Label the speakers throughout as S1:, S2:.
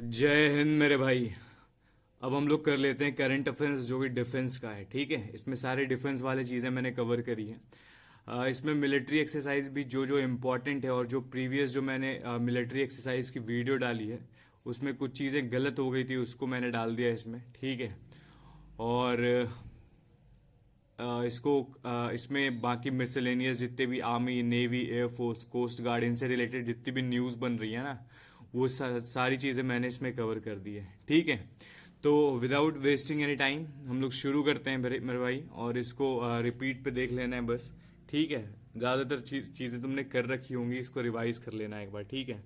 S1: जय हिंद मेरे भाई। अब हम लोग कर लेते हैं करंट अफेयर्स जो कि डिफेंस का है। ठीक है, इसमें सारे डिफेंस वाले चीज़ें मैंने कवर करी हैं। इसमें मिलिट्री एक्सरसाइज भी जो जो इम्पोर्टेंट है, और जो प्रीवियस जो मैंने मिलिट्री एक्सरसाइज की वीडियो डाली है उसमें कुछ चीज़ें गलत हो गई थी, उसको मैंने डाल दिया इसमें। ठीक है, और इसमें बाकी मिसलेनियस जितने भी army, navy, air force, coast guard, इनसे रिलेटेड जितनी भी न्यूज़ बन रही है ना, वो सारी चीज़ें मैंने इसमें कवर कर दी है। ठीक है, तो विदाउट वेस्टिंग एनी टाइम हम लोग शुरू करते हैं मेरे भाई, और इसको रिपीट पे देख लेना है बस। ठीक है, ज़्यादातर चीज़ें तुमने कर रखी होंगी, इसको रिवाइज कर लेना है एक बार। ठीक है,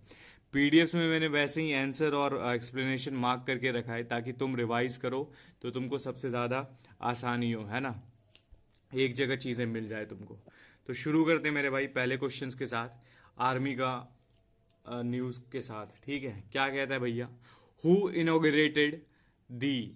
S1: पीडीएफ में मैंने वैसे ही आंसर और एक्सप्लेनेशन मार्क करके रखा है ताकि तुम रिवाइज करो तो तुमको सबसे ज़्यादा आसानी हो, है ना, एक जगह चीजें मिल जाए तुमको। तो शुरू करते हैं मेरे भाई पहले क्वेश्चंस के साथ, आर्मी का न्यूज के साथ। ठीक है, क्या कहता है भैया? Who inaugurated the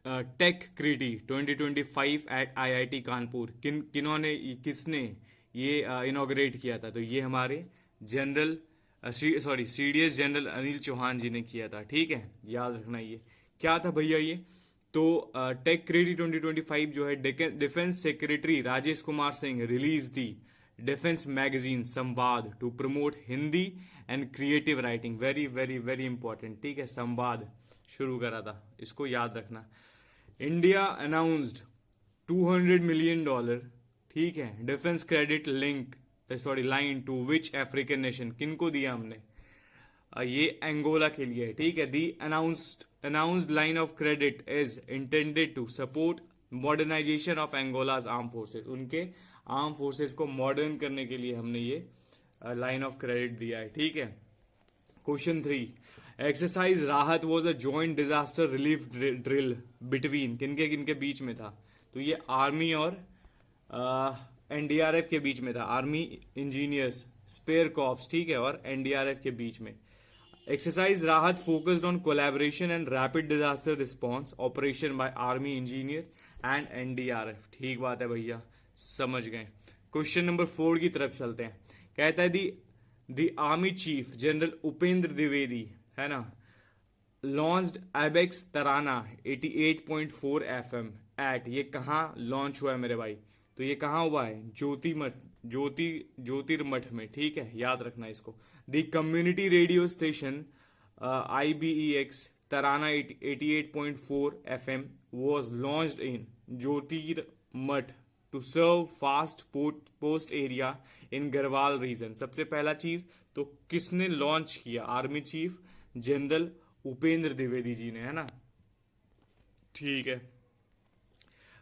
S1: Techkriti 2025 at IIT Kanpur? किन्होंने, किसने ये इनॉग्रेट किया था? तो ये हमारे general CDS general Anil Chauhan ji ने किया था। ठीक है, याद रखना। ये क्या था भैया? ये तो टेक क्रेडी 2025 जो है, defence secretary Rajesh Kumar Singh release the defence magazine Samvad to promote Hindi and creative writing. Very very very important. ठीक है, संवाद शुरू करा था, इसको याद रखना। इंडिया अनाउंस्ड $200 मिलियन, ठीक है, defence credit link line to which African nation? किनको दिया हमने? ये एंगोला के लिए है। ठीक है, the announced line of credit is intended to support modernisation of Angola's arm forces. उनके आर्म फोर्सेस को मॉडर्न करने के लिए हमने ये लाइन ऑफ क्रेडिट दिया है। ठीक है, क्वेश्चन 3, एक्सरसाइज राहत was a joint disaster relief drill between किनके किनके बीच में था? तो ये आर्मी और एनडीआरएफ के बीच में था। आर्मी इंजीनियर्स, स्पेयर कॉप्स, ठीक है, और एनडीआरएफ के बीच में। Exercise Rahat focused on collaboration and rapid disaster response operation by army engineer and NDRF. ठीक बात है भैया, समझ गए। क्वेश्चन नंबर 4 की तरफ चलते हैं। कहता है दी army chief general Upendra Dwivedi, है ना, लॉन्च्ड एबेक्स तराना 88.4 FM एट, ये कहाँ लॉन्च हुआ है मेरे भाई? तो ये कहाँ हुआ है? ज्योतिर्मठ में। ठीक है, याद रखना इसको। The community radio station IBEX Tarana 88.4 FM was launched in Jyotirmath to serve fast post area in Garhwal region. सबसे पहला चीज तो किसने लॉन्च किया? Army chief general Upendra Dwivedi ji ने, है ना। ठीक है,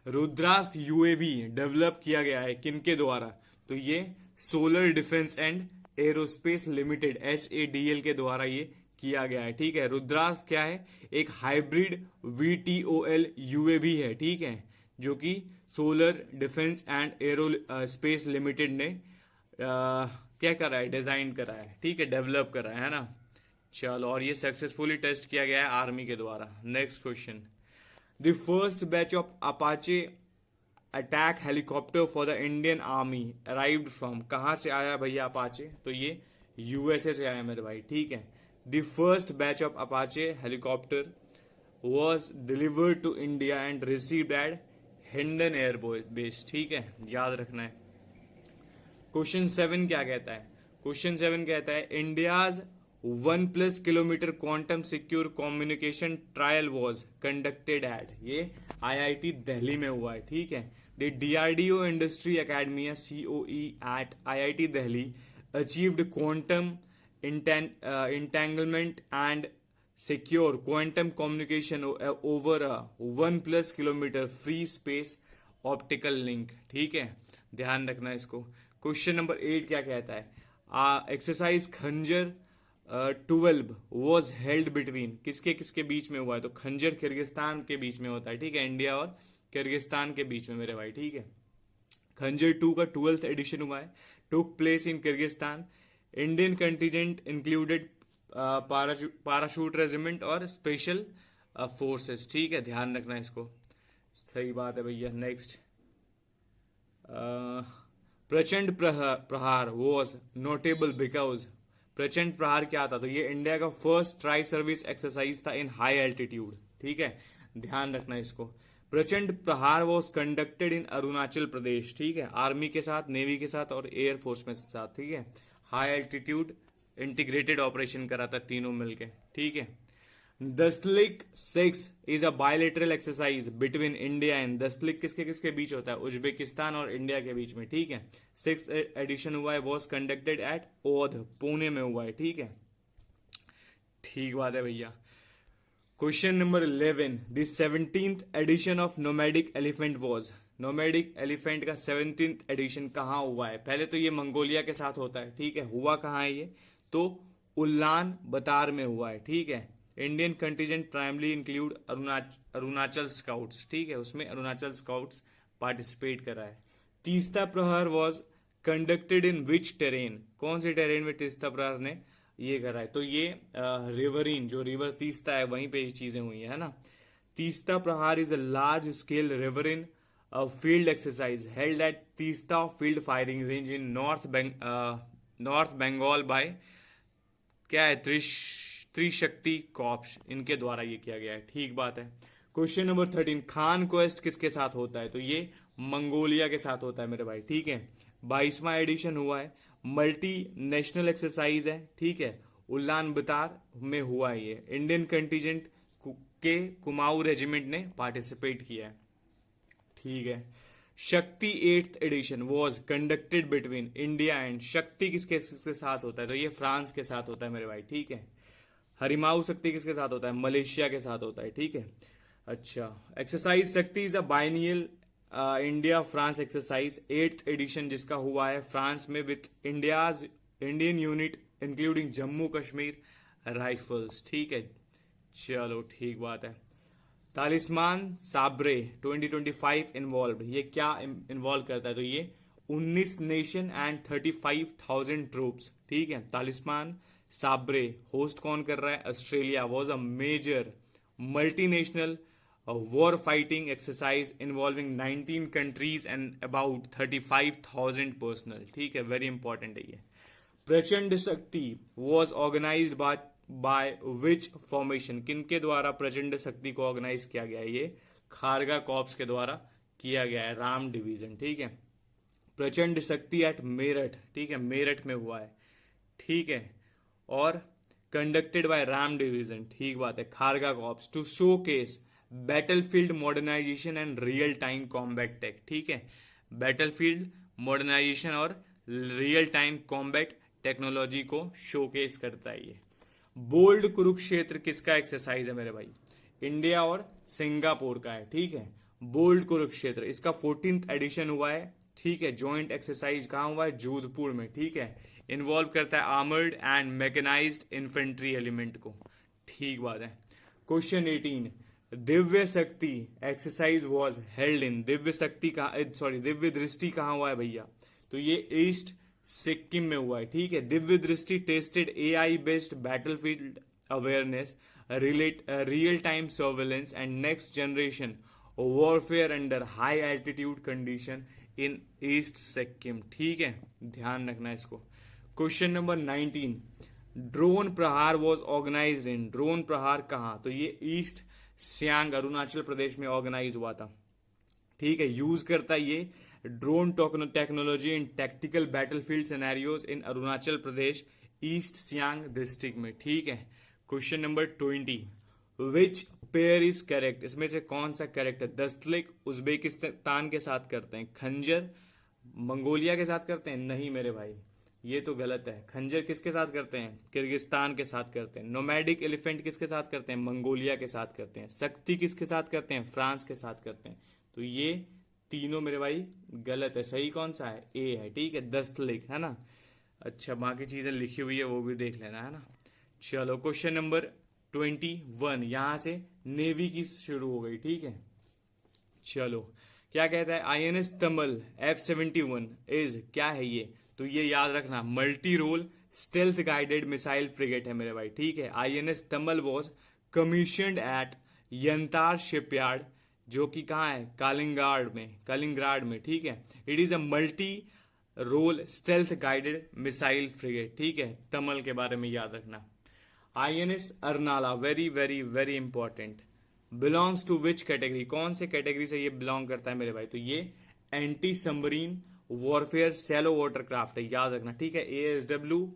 S1: रुद्रास्त्र यूएवी डेवलप किया गया है किनके द्वारा? तो ये solar defence and aerospace limited SADL के द्वारा ये किया गया है। ठीक है, रुद्रास्त्र क्या है? एक हाइब्रिड VTOL यूएवी है। ठीक है, जो कि solar defence and arrow space limited ने क्या करा है? डिजाइन करा है। ठीक है, डेवलप करा है ना। चलो, और ये सक्सेसफुली टेस्ट किया गया है आर्मी के द्वारा। Next question, the first batch of Apache attack helicopter for the Indian army arrived from, कहाँ से आया भैया अपाचे? तो ये USA से आया मेरे भाई। ठीक है, the first batch of Apache helicopter was delivered to India and received at Hindon air base. ठीक है, याद रखना है। क्वेश्चन 7 क्या कहता है? क्वेश्चन 7 कहता है India's 1+ kilometre quantum secure communication trial was conducted at, ये IIT दिल्ली में हुआ है। ठीक है, the DRDO industry academy COE at IIT Delhi achieved quantum entanglement and secure quantum communication over a 1+ kilometre free space optical link. ठीक है, ध्यान रखना इसको। क्वेश्चन नंबर 8 क्या कहता है? एक्सरसाइज खंजर 12 वॉज हेल्ड बिटवीन, किसके किसके बीच में हुआ है? तो खंजर किर्गिस्तान के बीच में होता है। ठीक है, इंडिया और किर्गिस्तान के बीच में मेरे भाई। ठीक है, खंजर 2 का 12th एडिशन हुआ है, took place in Kyrgyzstan. Indian contingent included parachute regiment और स्पेशल फोर्सेस। ठीक है, ध्यान रखना इसको। सही बात है भैया। नेक्स्ट, प्रचंड प्रहार वॉज नोटेबल बिकॉज प्रचंड प्रहार क्या था, तो ये इंडिया का फर्स्ट ट्राई सर्विस एक्सरसाइज था इन हाई एल्टीट्यूड, ठीक है, ध्यान रखना इसको। प्रचंड प्रहार was conducted in Arunachal Pradesh, ठीक है, आर्मी के साथ, नेवी के साथ और एयरफोर्स में साथ, ठीक है, हाई एल्टीट्यूड इंटीग्रेटेड ऑपरेशन करा था तीनों मिलके, ठीक है। Dustlik 6 is a bilateral exercise between India and, Dustlik किसके किसके बीच होता है, उज्बेकिस्तान और इंडिया के बीच में, ठीक है। 6th एडिशन हुआ है, was conducted at Aundh, Pune में हुआ है, ठीक है, ठीक बात है भैया। Question number 11, the 17th edition of nomadic elephant was, nomadic elephant का 17th एडिशन कहाँ हुआ है, पहले तो ये मंगोलिया के साथ होता है, ठीक है, हुआ कहाँ है ये, तो उलान बतार में हुआ है, ठीक है। Indian contingent primarily include Arunachal scouts, ठीक है, उसमें अरुणाचल स्काउट्स पार्टिसिपेट करा है। तीस्ता प्रहर was conducted in which terrain, कौन से टेरेन में तीस्ता प्रहर ने ये करा है, तो ये रिवरिन, जो रिवर तीस्ता है वहीं पे ये चीजें हुई है ना। Teesta Prahar is a large scale riverine field exercise held at Teesta field firing range in north Bengal by, क्या है, त्रिशक्ति कॉर्प्स, इनके द्वारा ये किया गया है, ठीक बात है। क्वेश्चन नंबर 13, खान क्वेस्ट किसके साथ होता है, तो ये मंगोलिया के साथ होता है मेरे भाई, ठीक है। 22वां एडिशन हुआ है, मल्टी नेशनल एक्सरसाइज है, ठीक है, उलान बतार में हुआ है ये। इंडियन कंटीजेंट के कुमाऊं रेजिमेंट ने पार्टिसिपेट किया है, ठीक है। Shakti 8th edition was conducted between India and, Shakti किसके साथ होता है, तो ये फ्रांस के साथ होता है मेरे भाई, ठीक है। हरिमाऊ शक्ति किसके साथ होता है, मलेशिया के साथ होता है, ठीक है। अच्छा, exercise Shakti is a biennial India France exercise, 8th edition जिसका हुआ है फ्रांस में with Indian unit including Jammu Kashmir rifles, ठीक है, चलो ठीक बात है। तालिस्मान साब्रे 2025 इन्वॉल्व, ये क्या इन्वॉल्व करता है, तो ये 19 नेशन एंड 35,000 ट्रूप्स, ठीक है। तालिस्मान साब्रे होस्ट कौन कर रहा है, Australia, was a major multinational war fighting exercise involving 19 countries and about 35,000 personnel, ठीक है, वेरी इंपॉर्टेंट है ये। Prachand Shakti was organise by which formation, किनके द्वारा प्रचंड शक्ति को ऑर्गेनाइज किया गया है, ये खारगा कॉर्प्स के द्वारा किया गया है, राम डिवीजन, ठीक है। प्रचंड शक्ति एट मेरठ, ठीक है, मेरठ में हुआ है, ठीक है, और कंडक्टेड बाय राम डिवीजन, ठीक बात है, Kharga corps to showcase battlefield modernisation and real time combat tech, ठीक है, बैटलफील्ड मॉडर्नाइजेशन और रियल टाइम कॉम्बैट टेक्नोलॉजी को शोकेस करता है ये। बोल्ड कुरुक्षेत्र किसका एक्सरसाइज है मेरे भाई, इंडिया और सिंगापुर का है, ठीक है। बोल्ड कुरुक्षेत्र इसका 14th एडिशन हुआ है, ठीक है, ज्वाइंट एक्सरसाइज कहाँ हुआ है, जोधपुर में, ठीक है। इन्वॉल्व करता है armoured and mechanised infantry element को, ठीक बात है। क्वेश्चन 18, दिव्य शक्ति exercise was held in, Divya शक्ति कहाँ, सॉरी दिव्य दृष्टि कहाँ हुआ है भैया, तो ये ईस्ट सिक्किम में हुआ है, ठीक है। दिव्य दृष्टि tested AI based battlefield awareness, real time surveillance and next generation warfare under high altitude condition in east Sikkim, ठीक है, ध्यान रखना इसको। क्वेश्चन नंबर 19, ड्रोन प्रहार वॉज ऑर्गेनाइज्ड इन, ड्रोन प्रहार कहाँ, तो ये ईस्ट सियांग अरुणाचल प्रदेश में ऑर्गेनाइज हुआ था, ठीक है। यूज करता है ये drone technology in tactical battlefield scenarios in Arunachal Pradesh east Siang district में, ठीक है। Question number 20, which pair is correct, इसमें से कौन सा करेक्ट है, दस्तलिक उज्बेकिस्तान के साथ करते हैं, खंजर मंगोलिया के साथ करते हैं, नहीं मेरे भाई ये तो गलत है। खंजर किसके साथ करते हैं, किर्गिस्तान के साथ करते हैं। नोमैडिक एलिफेंट किसके साथ करते हैं, मंगोलिया के साथ करते हैं। शक्ति किसके साथ करते हैं, फ्रांस के साथ करते हैं। तो ये तीनों मेरे भाई गलत है, सही कौन सा है, ए है, ठीक है, दस्तलिक है ना। अच्छा बाकी चीजें लिखी हुई है वो भी देख लेना है ना। चलो क्वेश्चन नंबर 21, यहां से नेवी की शुरू हो गई, ठीक है। चलो क्या कहता है, INS तमल F-71 इज, क्या है ये, तो ये याद रखना multi role stealth guided missile frigate है मेरे भाई, ठीक है। INS Tamal was commissioned at Yantar shipyard, जो कि कहाँ है, कालिंगराड में, ठीक है। It is a multi role stealth guided missile frigate, ठीक है, तमल के बारे में याद रखना। INS Arnala, very very very important, belongs to which category, कौन से कैटेगरी से ये बिलोंग करता है मेरे भाई, तो ये anti submarine warfare shallow water craft है, याद रखना, ठीक है, ASW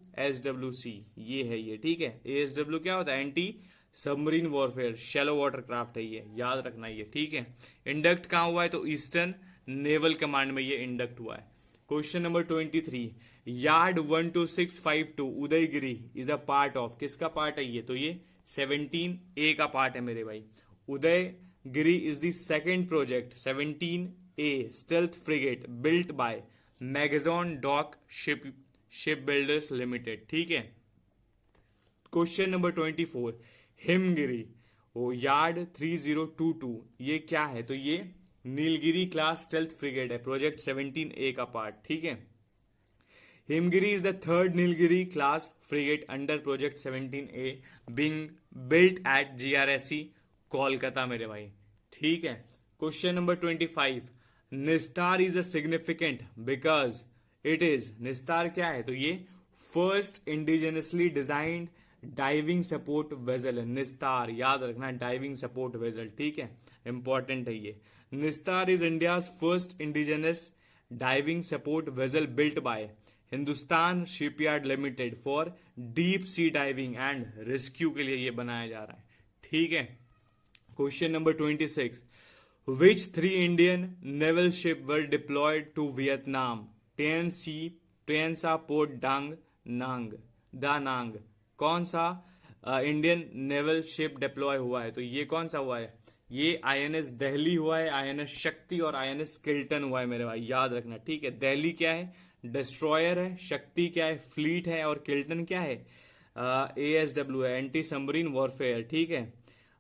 S1: ये है ये, ठीक है, ASW क्या होता है, anti submarine warfare shallow water craft है ये, याद रखना ये, ठीक है। इंडक्ट कहाँ हुआ है, तो ईस्टर्न नेवल कमांड में ये इंडक्ट हुआ है। Question number 23, yard 12652 Udaygiri is a part of, किसका पार्ट है ये, तो ये 17A का पार्ट है मेरे भाई। Udaygiri is the second project 17A stealth frigate built by Mazagon dock ship builders limited, ठीक है। क्वेश्चन नंबर 24, हिमगिरी ओ यार्ड 3022 ये क्या है, तो ये नीलगिरी क्लास स्टेल्थ फ्रिगेट है, प्रोजेक्ट 17A का पार्ट, ठीक है। Himgiri is the third Nilgiri class frigate under project 17A being built at GRSE Kolkata मेरे भाई, ठीक है। Question number 25, Nistar is a significant because it is, निस्तार क्या है, तो ये first indigenously designed diving support vessel है, निस्तार याद रखना, डाइविंग सपोर्ट वेजल, ठीक है, इंपॉर्टेंट है ये। Nistar is India's first indigenous diving support vessel built by Hindustan shipyard limited for deep sea diving and rescue के लिए ये बनाया जा रहा है, ठीक है। Question number 26, which 3 Indian naval ship were deployed to Vietnam, Tien Sa port Dang Nang Da नांग, कौन सा इंडियन नेवल शिप डिप्लॉय हुआ है, तो ये कौन सा हुआ है, ये INS दिल्ली हुआ है, INS शक्ति और INS किल्टन हुआ है मेरे भाई, याद रखना, ठीक है। दिल्ली क्या है, डिस्ट्रॉयर है, शक्ति क्या है, फ्लीट है, और किल्टन क्या है, ASW है, एंटी सबमरीन वॉरफेयर, ठीक है।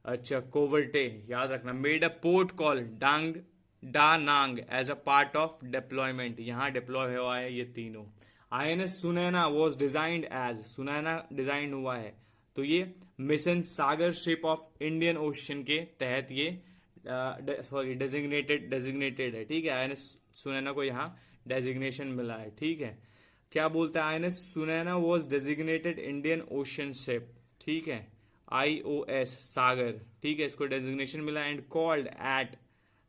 S1: अच्छा, कोवर्टे याद रखना, made a port call Dang Da Nang as a part of deployment, यहाँ डिप्लॉय हुआ है ये तीनों। INS Sunaina was designed as, Sunaina design हुआ है, तो ये mission Sagar ship of Indian ocean के तहत ये डेजिग्नेटेड है, ठीक है। INS सुनैना को यहाँ डेजिग्नेशन मिला है, ठीक है। क्या बोलता है, INS Sunaina was designated Indian ocean ship, ठीक है, IOS सागर, ठीक है, इसको डेजिग्नेशन मिला, एंड कॉल्ड एट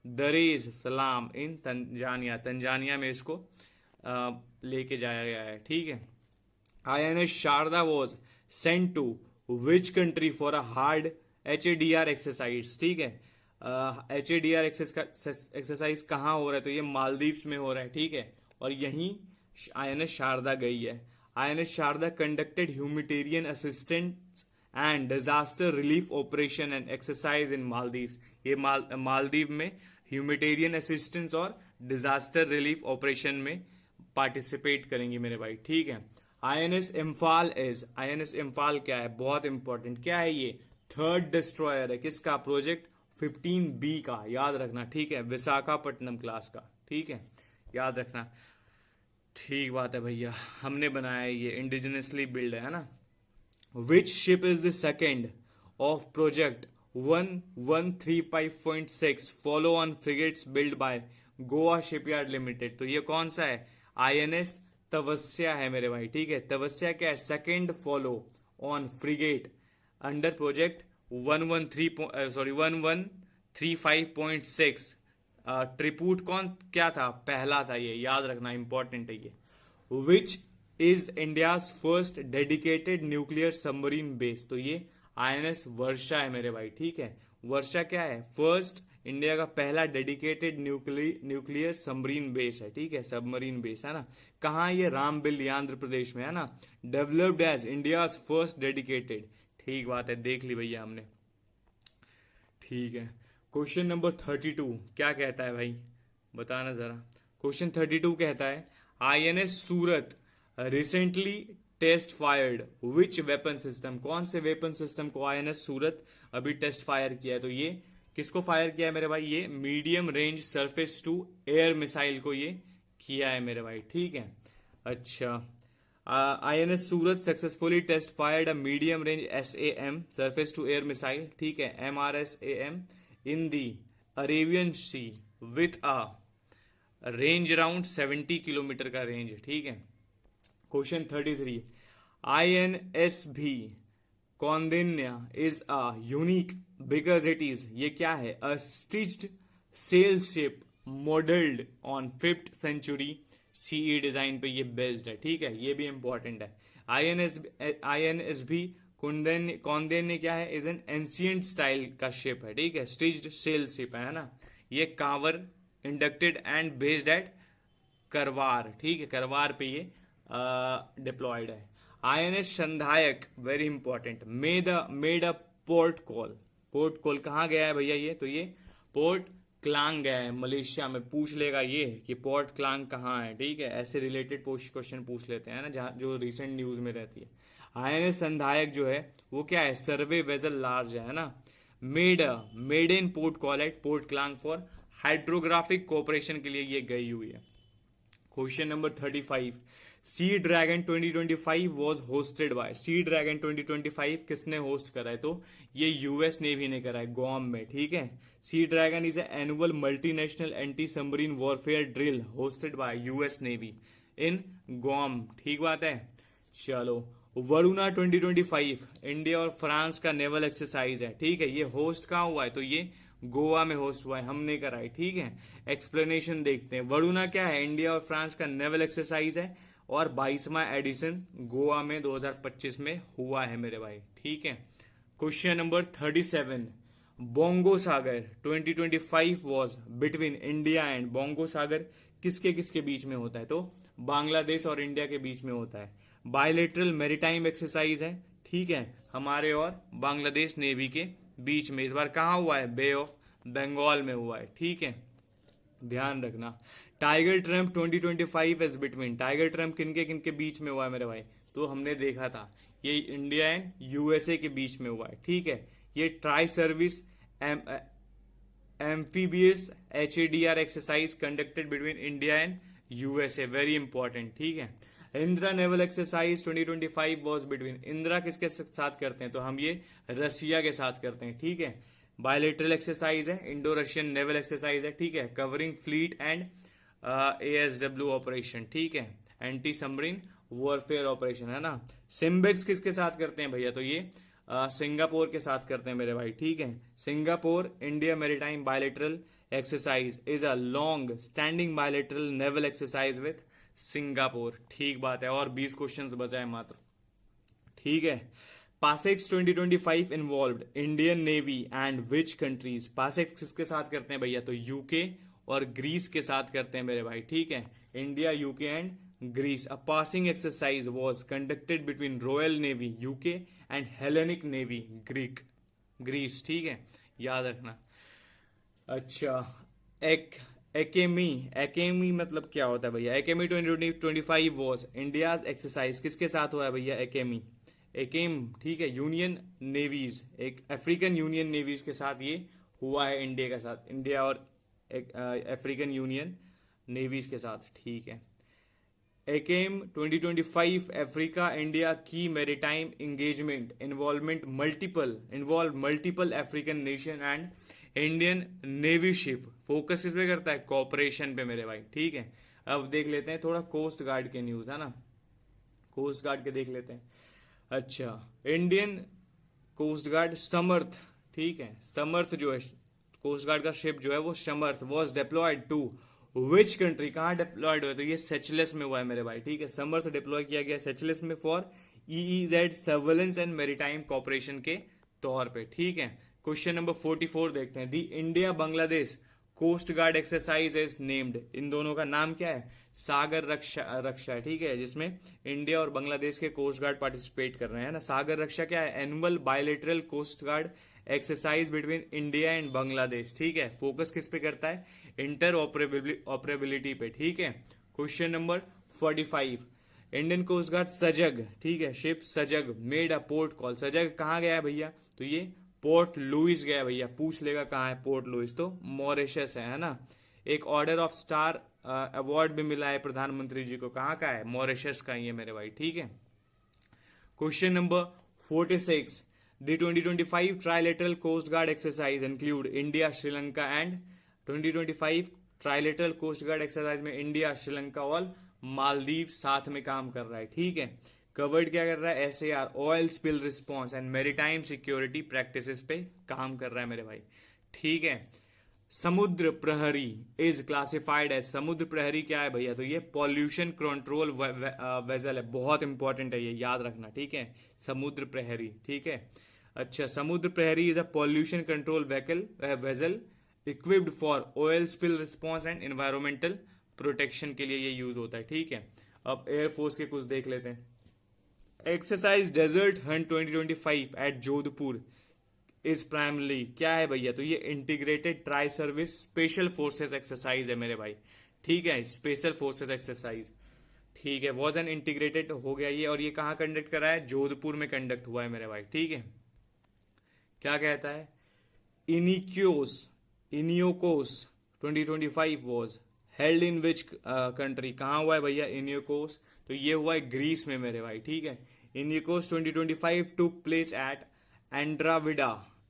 S1: दरेज सलाम इन तंजानिया, तंजानिया में इसको लेके जाया गया है, ठीक है। INS Sharda was sent to which country for a hard HADR exercise, ठीक है। HADR एक्सरसाइज कहाँ हो रहा है, तो ये मालदीव्स में हो रहा है, ठीक है, और यहीं INS शारदा गई है। INS Sharda conducted humanitarian assistance and disaster relief operation and exercise in Maldives, ये मालदीव में ह्यूमैनिटेरियन असिस्टेंस और डिजास्टर रिलीफ ऑपरेशन में पार्टिसिपेट करेंगे मेरे भाई, ठीक है। INS इम्फाल क्या है, बहुत इंपॉर्टेंट, क्या है ये, थर्ड डिस्ट्रॉयर है, किसका, प्रोजेक्ट 15B का, याद रखना, ठीक है, विशाखापट्टनम क्लास का, ठीक है, याद रखना, ठीक बात है भैया, हमने बनाया है ये, इंडिजिनसली बिल्ड है ना। Which ship is the second of project 1135.6 follow on frigates build by Goa shipyard limited, तो ये कौन सा है, INS तवस्या है मेरे भाई, ठीक है। तवस्या क्या है, second follow on frigate under project 1135.6, ट्रिपूट कौन क्या था, पहला था ये, याद रखना, इंपॉर्टेंट है ये। Which is India's first dedicated nuclear submarine base, तो ये INS वर्षा है मेरे भाई, ठीक है। वर्षा क्या है, फर्स्ट इंडिया का पहला डेडिकेटेड न्यूक्लियर सबमरीन बेस है, ठीक है, सबमरीन बेस है ना, कहाँ ये, रामबिल आंध्र प्रदेश में है ना, developed as India's first dedicated, ठीक बात है, देख ली भैया हमने, ठीक है। क्वेश्चन नंबर 32 क्या कहता है भाई, बताना जरा। क्वेश्चन 32 कहता है, INS सूरत रिसेंटली टेस्ट फायर्ड विच वेपन सिस्टम, कौन से वेपन सिस्टम को INS सूरत अभी टेस्ट फायर किया है, तो ये किसको फायर किया है मेरे भाई, ये medium range surface to air missile को ये किया है मेरे भाई, ठीक है। अच्छा, INS Surat successfully test fired a medium range SAM surface to air missile, ठीक है, MRSAM in the Arabian sea with a range around 70 kilometre का रेंज है, ठीक है। Question 33, INSV Kaundinya is a unique because it is, ये क्या है, a stitched sail ship modelled on 5th century CE design पे ये बेस्ड है, ठीक है, ये भी इंपॉर्टेंट है। INSV कौंडिन्य क्या है, इज एन एंशियंट स्टाइल का शिप है, ठीक है, स्टिच्ड सेल शिप है ना। ये कांवर inducted and based at Karwar, ठीक है, करवार पे ये डिप्लॉयड है। INS Sandhayak very important, made a port call, port call कहाँ गया है भैया ये, तो ये पोर्ट क्लांग गया है मलेशिया में। पूछ लेगा ये कि पोर्ट क्लांग कहाँ है, ठीक है, ऐसे रिलेटेड क्वेश्चन पूछ लेते हैं ना, जहाँ जो रिसेंट न्यूज में रहती है। INS संधायक जो है वो क्या है, सर्वे वेजल लार्ज है ना। Made in port call at port Klang for hydrographic cooperation के लिए ये गई हुई है। Question number 35, sea dragon 2025 was hosted by, sea dragon 2025 किसने होस्ट करा है, तो ये यूएस नेवी ने करा है गुआम में, ठीक है। Sea dragon is annual multinational anti submarine warfare drill hosted by US navy in Guam, ठीक बात है। चलो, वरुणा 2025 इंडिया और फ्रांस का नेवल एक्सरसाइज है, ठीक है, ये होस्ट कहाँ हुआ है, तो ये गोवा में होस्ट हुआ है, हमने कराई, ठीक है। एक्सप्लेनेशन देखते हैं, वरुणा क्या है, इंडिया और फ्रांस का नेवल एक्सरसाइज है और 22वां एडिशन गोवा में 2025 में हुआ है मेरे भाई, ठीक है। Question number 37, Bongo Sagar 2025 was between India and, Bongo Sagar किसके किसके बीच में होता है, तो बांग्लादेश और इंडिया के बीच में होता है। बायलेटरल मैरीटाइम एक्सरसाइज है, ठीक है, हमारे और बांग्लादेश नेवी के बीच में। इस बार कहाँ हुआ है, बे ऑफ बंगाल में हुआ है, ठीक है, ध्यान रखना। Tiger Trump 2025 is between, tiger Trump किनके किनके बीच में हुआ है मेरे भाई, तो हमने देखा था ये इंडिया एंड यूएसए के बीच में हुआ है, ठीक है। ये tri service amphibious HADR exercise conducted between India and USA, very important, ठीक है। Indira naval exercise 2025 was between, Indira किसके साथ करते हैं, तो हम ये रसिया के साथ करते हैं, ठीक है। बायलेटरल एक्सरसाइज है, इंडो रशियन नेवल एक्सरसाइज है, ठीक है, covering fleet and ASW operation, ठीक है, एंटी सबमरीन वॉरफेयर ऑपरेशन है ना। सिम्बेक्स किसके साथ करते हैं भैया, तो ये सिंगापुर के साथ करते हैं मेरे भाई, ठीक है। Singapore India maritime bilateral exercise is a long standing bilateral naval exercise with Singapore, ठीक बात है, और 20 क्वेश्चंस बचाए मात्र, ठीक है। PASSEX 2025 involved Indian navy and which countries, PASSEX किसके साथ करते हैं भैया, तो यूके और ग्रीस के साथ करते हैं मेरे भाई, ठीक है, India UK and Greece. A passing exercise was conducted between royal navy UK and Hellenic navy Greece, ठीक है, याद रखना। अच्छा, एकेमी मतलब क्या होता है भैया, एकेमी 2025 वॉज इंडियाज एक्सरसाइज किसके साथ हुआ है भैया, एकेम, ठीक है, यूनियन नेवीज, एक अफ्रीकन यूनियन नेवीज के साथ ये हुआ है, इंडिया के साथ, इंडिया और अफ्रीकन यूनियन नेवीज के साथ, ठीक है। एकेम 2025 अफ्रीका इंडिया की maritime engagement involve multiple African nation and Indian navy ship, focus किस पे करता है, कॉपरेशन पे मेरे भाई, ठीक है। अब देख लेते हैं थोड़ा कोस्ट गार्ड के न्यूज है ना, कोस्ट गार्ड के देख लेते हैं। अच्छा, इंडियन कोस्ट गार्ड समर्थ, ठीक है, समर्थ जो है कोस्ट गार्ड का शिप जो है वो Samarth was deployed to which country, कहाँ डिप्लॉयड हुआ, तो ये सेचलेस में हुआ है मेरे भाई, ठीक है, समर्थ डिप्लॉय किया गया सेचलेस में for EEZ surveillance and maritime cooperation के तौर पे, ठीक है। क्वेश्चन नंबर 44 देखते हैं, the India Bangladesh coast guard exercise is named, इन दोनों का नाम क्या है, सागर रक्षा है, ठीक है, जिसमें इंडिया और बांग्लादेश के कोस्ट गार्ड पार्टिसिपेट कर रहे हैं ना। सागर रक्षा क्या है, annual bilateral coast guard exercise between India and Bangladesh, ठीक है, फोकस किस पे करता है, इंटर ऑपरेबिलिटी पे, ठीक है। Question number 45, Indian coast guard Sajag, ठीक है, शिप सजग मेड अ पोर्ट कॉल, सजग कहाँ गया है भैया, तो ये पोर्ट लुइस गया भैया, पूछ लेगा कहाँ है पोर्ट लुइस, तो मॉरिशस है ना। एक ऑर्डर ऑफ स्टार अवार्ड भी मिला है प्रधानमंत्री जी को, कहाँ का है, मॉरिशस का ही है मेरे भाई, ठीक है। Question number 46, the 2025 trilateral coast guard exercise include India Sri Lanka and 2025 trilateral coast guard exercise में इंडिया, श्रीलंका और मालदीव साथ में काम कर रहा है, ठीक है। कवर्ड क्या कर रहा है, SAR oil spill response and maritime security practices पे काम कर रहा है मेरे भाई, ठीक है। समुद्र प्रहरी इज क्लासिफाइड एज, समुद्र प्रहरी क्या है भैया, तो ये पॉल्यूशन कंट्रोल वेजल है, बहुत इंपॉर्टेंट है ये, याद रखना, ठीक है। समुद्र प्रहरी, ठीक है। अच्छा, समुद्र प्रहरी is a pollution control vessel equipped for oil spill response and environmental protection के लिए ये यूज होता है, ठीक है। अब एयरफोर्स के कुछ देख लेते हैं। Exercise desert hunt 2025 at Jodhpur is primarily क्या है भैया, तो ये integrated tri service special forces exercise है मेरे भाई, ठीक है। स्पेशल फोर्सेस एक्सरसाइज, ठीक है, वॉज एन इंटीग्रेटेड हो गया ये, और ये कहाँ कंडक्ट करा है, जोधपुर में कंडक्ट हुआ है मेरे भाई, ठीक है। क्या कहता है, Iniochos 2025 was held in which country, कहाँ हुआ है भैया इनियोकोस, तो ये हुआ है ग्रीस में मेरे भाई, ठीक है। Iniochos 2025 took place at Andravida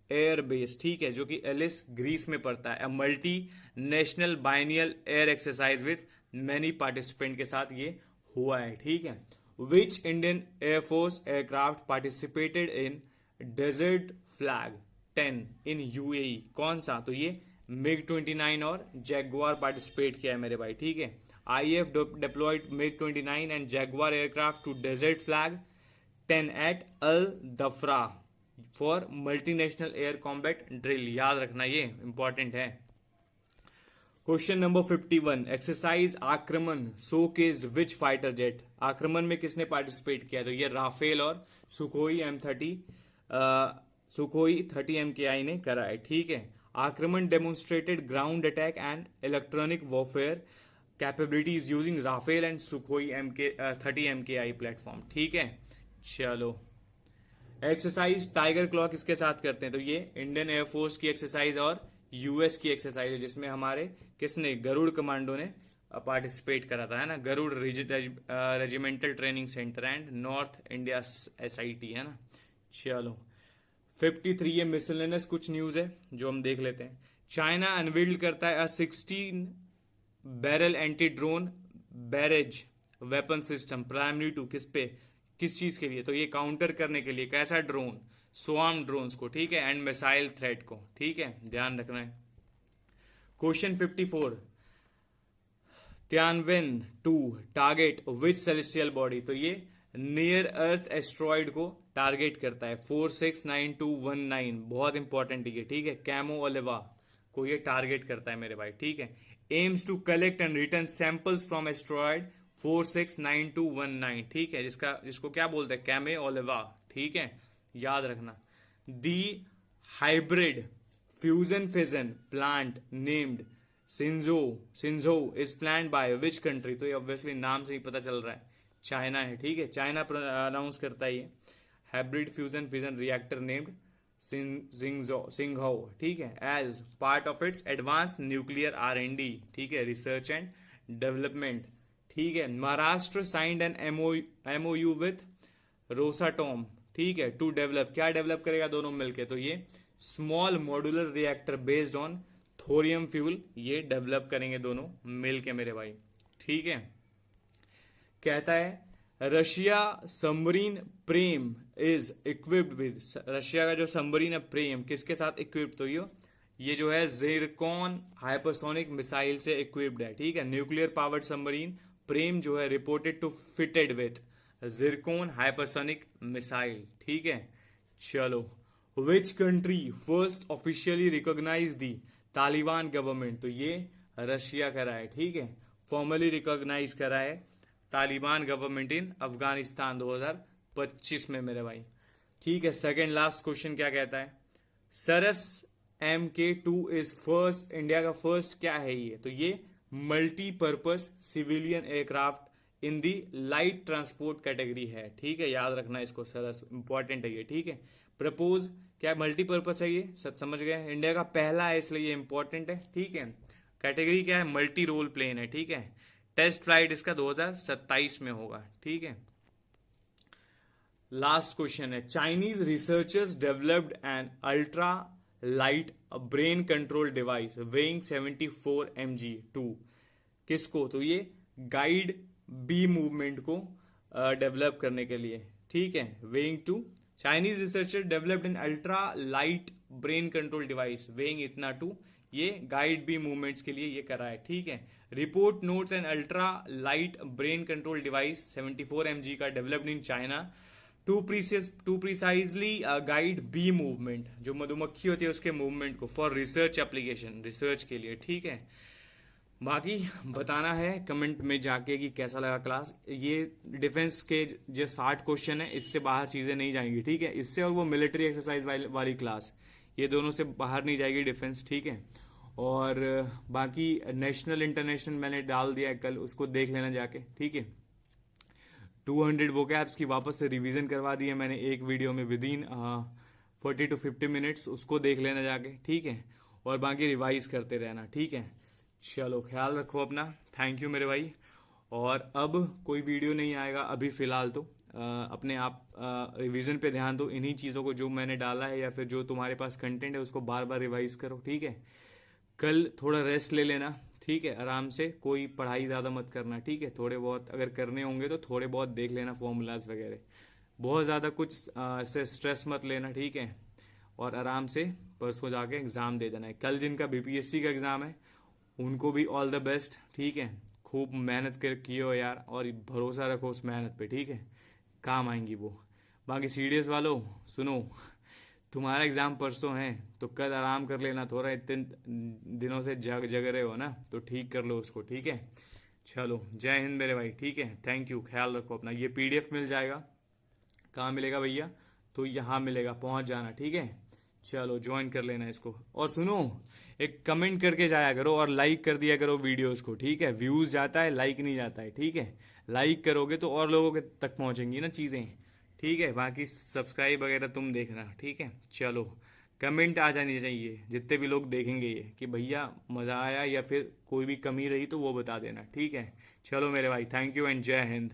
S1: airbase, ठीक है, जो कि एलिस ग्रीस में पड़ता है। A multinational biennial air exercise with many participant के साथ ये हुआ है, ठीक है। Which Indian air force aircraft participated in desert flag 10 in UAE, कौन सा, तो ये मिग 29 और जैगवार पार्टिसिपेट किया है मेरे भाई, ठीक है। IAF deployed MiG 29 and Jaguar aircraft to desert flag 10 at Al Dhafra for multinational air combat drill, याद रखना ये इंपॉर्टेंट है। क्वेश्चन नंबर 51, एक्सरसाइज आक्रमण सो केज विच फाइटर जेट, आक्रमण में किसने पार्टिसिपेट किया, तो ये राफेल और सुखोई सुखोई 30 MKI ने करा है, ठीक है। Aakraman demonstrated ground attack and electronic warfare capabilities using Rafale and Sukhoi 30 MKI platform, ठीक है। चलो, एक्सरसाइज टाइगर क्लॉ किसके साथ करते हैं, तो ये इंडियन एयरफोर्स की एक्सरसाइज और US की एक्सरसाइज है, जिसमें हमारे किसने, गरुड़ कमांडो ने पार्टिसिपेट करा था, है ना, Garud regimental training centre and north India SIT, है ना। चलो 53, ये मिसलेनियस कुछ न्यूज है जो हम देख लेते हैं। चाइना अनवील्ड करता है 16 barrel anti drone barrage weapon system primary to किस पे, किस चीज के लिए, तो ये काउंटर करने के लिए, कैसा ड्रोन, स्वार्म ड्रोन्स को, ठीक है, एंड मिसाइल थ्रेट को, ठीक है, ध्यान रखना है। Question 54, त्यानवेन 2 target which celestial body, तो ये नियर अर्थ एस्ट्रॉइड को टारगेट करता है, 469219, बहुत इंपॉर्टेंट है, ठीक है। कैमो ओलेवा को ये टारगेट करता है मेरे भाई, ठीक है। Aims to collect and return samples from asteroid 469219, ठीक है, जिसको क्या बोलते हैं, कैमे ओलेवा, ठीक है, याद रखना। The hybrid fusion fission plant named Sinjo is planned by which country, तो ये ऑब्वियसली नाम से ही पता चल रहा है चाइना है, ठीक है, चाइना अनाउंस करता है ये hybrid fusion fission reactor named Singho, ठीक है, as part of its advance nuclear R&D, ठीक है, रिसर्च एंड डेवलपमेंट, ठीक है। Maharashtra signed an MOU with Rosatom, ठीक है, टू डेवलप, क्या डेवलप करेगा दोनों मिलके, तो ये small modular reactor based on thorium fuel, ये डेवलप करेंगे दोनों मिलके मेरे भाई, ठीक है। कहता है Russia submarine Prem is equipped with, Russia का जो सबमरीन है प्रेम किसके साथ इक्विप्ड, तो ये जो है जिरकॉन हाइपरसोनिक मिसाइल से इक्विप्ड है, ठीक है। न्यूक्लियर पावर्ड सबमरीन प्रेम जो है reported to fitted with Zircon hypersonic missile, ठीक है। चलो, which country first officially recognize the Taliban government, तो ये रशिया करा है, ठीक है, फॉर्मली रिकॉग्नाइज करा है तालिबान गवर्नमेंट इन अफगानिस्तान 2025 में मेरे भाई, ठीक है। सेकेंड लास्ट क्वेश्चन क्या कहता है, सरस MK2 इज फर्स्ट, इंडिया का फर्स्ट क्या है ये, तो ये मल्टीपर्पज सिविलियन एयरक्राफ्ट इन दी लाइट ट्रांसपोर्ट कैटेगरी है, ठीक है, याद रखना इसको, सरस इंपॉर्टेंट है ये, ठीक है। प्रपोज क्या मल्टीपर्पज है ये, सब समझ गए, इंडिया का पहला है इसलिए ये इंपॉर्टेंट है, ठीक है। कैटेगरी क्या है, मल्टी रोल प्लेन है, ठीक है। टेस्ट फ्लाइट इसका 2027 में होगा, ठीक है। लास्ट क्वेश्चन है, Chinese researchers developed an ultra light brain control device weighing 74 mg to किसको, तो ये गाइड बी मूवमेंट को डेवलप करने के लिए, ठीक है। Weighing to Chinese researcher developed an ultra light brain control device weighing इतना टू, ये गाइड बी मूवमेंट्स के लिए ये करा है, ठीक है। Report notes an ultra light brain control device 74 mg का developed in China to precisely guide bee movement, जो मधुमक्खी होती है उसके मूवमेंट को, फॉर रिसर्च एप्लीकेशन, रिसर्च के लिए, ठीक है। बाकी बताना है कमेंट में जाके कि कैसा लगा क्लास। ये डिफेंस के जो 60 क्वेश्चन है, इससे बाहर चीजें नहीं जाएंगी, ठीक है। इससे और वो मिलिट्री एक्सरसाइज वाली क्लास, ये दोनों से बाहर नहीं जाएगी डिफेंस, ठीक है। और बाकी नेशनल इंटरनेशनल मैंने डाल दिया है कल, उसको देख लेना जाके, ठीक है। 200 वोकैब्स की वापस से रिवीजन करवा दी है मैंने एक वीडियो में, विद इन 40 to 50 मिनट्स, उसको देख लेना जाके, ठीक है। और बाकी रिवाइज करते रहना, ठीक है। चलो ख्याल रखो अपना, थैंक यू मेरे भाई। और अब कोई वीडियो नहीं आएगा अभी फिलहाल, तो अपने आप रिवीजन पे ध्यान दो, इन्हीं चीज़ों को जो मैंने डाला है या फिर जो तुम्हारे पास कंटेंट है उसको बार बार रिवाइज करो, ठीक है। कल थोड़ा रेस्ट ले लेना, ठीक है, आराम से, कोई पढ़ाई ज़्यादा मत करना, ठीक है। थोड़े बहुत अगर करने होंगे तो थोड़े बहुत देख लेना फॉर्मूलाज वगैरह, बहुत ज़्यादा कुछ से स्ट्रेस मत लेना, ठीक है। और आराम से परसों जाके एग्ज़ाम दे देना है। कल जिनका बीपीएससी का एग्ज़ाम है उनको भी ऑल द बेस्ट, ठीक है। खूब मेहनत कर कियो यार, और भरोसा रखो उस मेहनत पे, ठीक है, काम आएंगी वो। बाकी सीरियस वालों सुनो, तुम्हारा एग्जाम परसों है तो कल आराम कर लेना, थोड़ा इतने दिनों से जग रहे हो ना, तो ठीक कर लो उसको, ठीक है। चलो जय हिंद मेरे भाई, ठीक है, थैंक यू, ख्याल रखो अपना। ये पीडीएफ मिल जाएगा, कहाँ मिलेगा भैया, तो यहाँ मिलेगा, पहुँच जाना, ठीक है। चलो ज्वाइन कर लेना इसको, और सुनो एक कमेंट करके जाया करो और लाइक कर दिया करो वीडियोस को, ठीक है। व्यूज जाता है, लाइक नहीं जाता है, ठीक है। लाइक करोगे तो और लोगों के तक पहुंचेंगी ना चीज़ें, ठीक है। बाकी सब्सक्राइब वगैरह तुम देखना, ठीक है। चलो कमेंट आ जानी चाहिए जितने भी लोग देखेंगे ये, कि भैया मज़ा आया या फिर कोई भी कमी रही तो वो बता देना, ठीक है। चलो मेरे भाई, थैंक यू एंड जय हिंद।